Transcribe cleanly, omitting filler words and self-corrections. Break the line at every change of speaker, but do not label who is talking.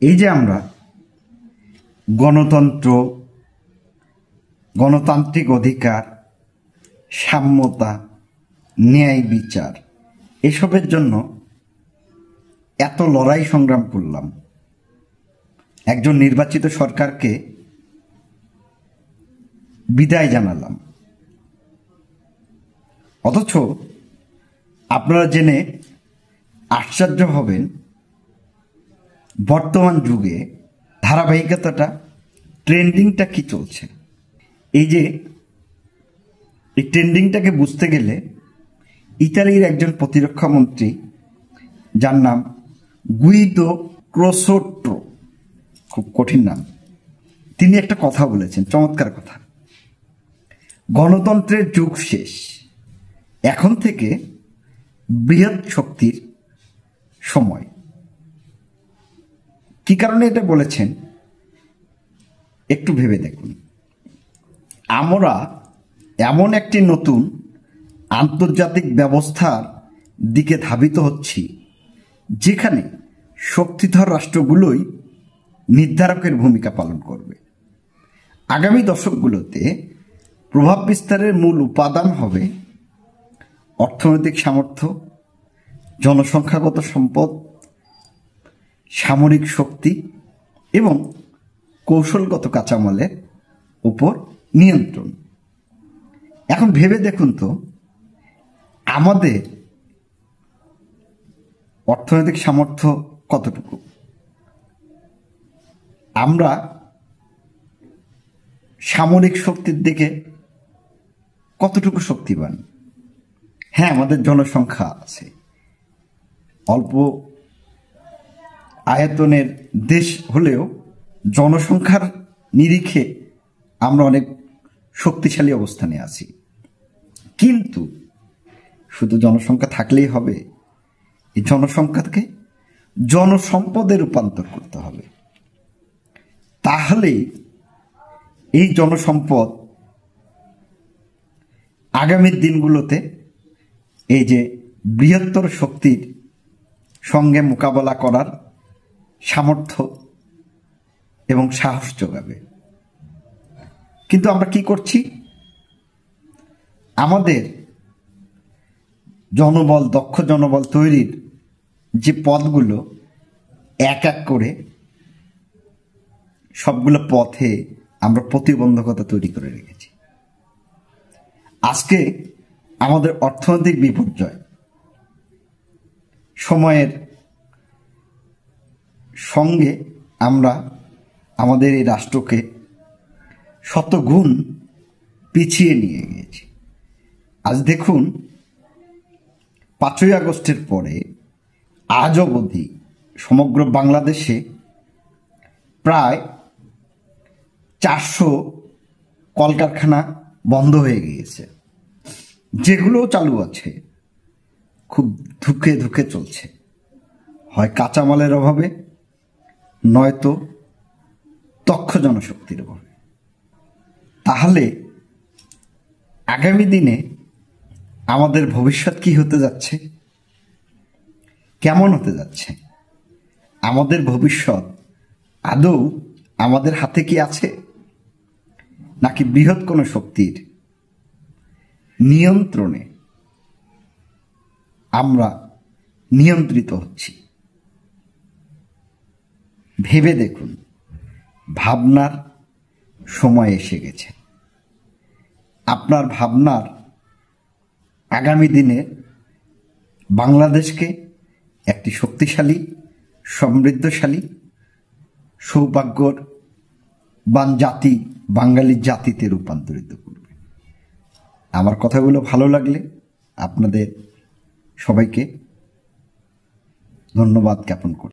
এই যে আমরা গণতন্ত্র, গণতান্ত্রিক অধিকার, সাম্যতা, ন্যায় বিচার এসবের জন্য এত লড়াই সংগ্রাম করলাম, একজন নির্বাচিত সরকারকে বিদায় জানালাম, অথচ আপনারা জেনে আশ্চর্য হবেন বর্তমান যুগে ধারাবাহিকতাটা, ট্রেন্ডিংটা কি চলছে। এই ট্রেন্ডিংটাকে বুঝতে গেলে ইতালির একজন প্রতিরক্ষা মন্ত্রী, যার নাম গুইদো ক্রোসোট্রো, খুব কঠিন নাম, তিনি একটা কথা বলেছেন, চমৎকার কথা। গণতন্ত্রের যুগ শেষ, এখন থেকে বৃহৎ শক্তির সময়। কি কারণে এটা বলেছেন একটু ভেবে দেখুন। আমরা এমন একটি নতুন আন্তর্জাতিক ব্যবস্থার দিকে ধাবিত হচ্ছি যেখানে শক্তিধর রাষ্ট্রগুলোই নির্ধারকের ভূমিকা পালন করবে। আগামী দশকগুলোতে প্রভাব বিস্তারের মূল উপাদান হবে অর্থনৈতিক সামর্থ্য, জনসংখ্যাগত সম্পদ, সামরিক শক্তি এবং কৌশলগত কাঁচামালের উপর নিয়ন্ত্রণ। এখন ভেবে দেখুন তো, আমাদের অর্থনৈতিক সামর্থ্য কতটুকু? আমরা সামরিক শক্তির দিকে কতটুকু শক্তিবান? হ্যাঁ, আমাদের জনসংখ্যা আছে, অল্প আয়তনের দেশ হলেও জনসংখ্যার নিরিখে আমরা অনেক শক্তিশালী অবস্থানে আছি। কিন্তু শুধু জনসংখ্যা থাকলেই হবে? এই জনসংখ্যাকে জনসম্পদে রূপান্তর করতে হবে। তাহলেই এই জনসম্পদ আগামী দিনগুলোতে এই যে বৃহত্তর শক্তির সঙ্গে মোকাবেলা করার সামর্থ্য এবং সাহস যোগাবে। কিন্তু আমরা কি করছি? আমাদের জনবল, দক্ষ জনবল তৈরির যে পথগুলো এক এক করে সবগুলো পথে আমরা প্রতিবন্ধকতা তৈরি করে রেখেছি। আজকে আমাদের অর্থনৈতিক বিপর্যয় সময়ের সঙ্গে আমরা আমাদের এই রাষ্ট্রকে শতগুণ পিছিয়ে নিয়ে গিয়েছি। আজ দেখুন, 5ই আগস্টের পরে আজ অবধি সমগ্র বাংলাদেশে প্রায় 400 কলকারখানা বন্ধ হয়ে গিয়েছে। যেগুলো চালু আছে খুব ধুকে ধুকে চলছে, হয় কাঁচামালের অভাবে, নয়তো দক্ষ জনশক্তির অভাবে। তাহলে আগামী দিনে আমাদের ভবিষ্যৎ কি হতে যাচ্ছে, কেমন হতে যাচ্ছে? আমাদের ভবিষ্যৎ আদৌ আমাদের হাতে কি আছে, নাকি বৃহৎ কোনো শক্তির নিয়ন্ত্রণে আমরা নিয়ন্ত্রিত হচ্ছি? ভেবে দেখুন, ভাবনার সময় এসে গেছে। আপনার ভাবনার আগামী দিনে বাংলাদেশকে একটি শক্তিশালী, সমৃদ্ধশালী, সৌভাগ্যবান জাতি, বাঙালির জাতিতে রূপান্তরিত করবে। আমার কথাগুলো ভালো লাগলে আপনাদের সবাইকে ধন্যবাদ জ্ঞাপন করি।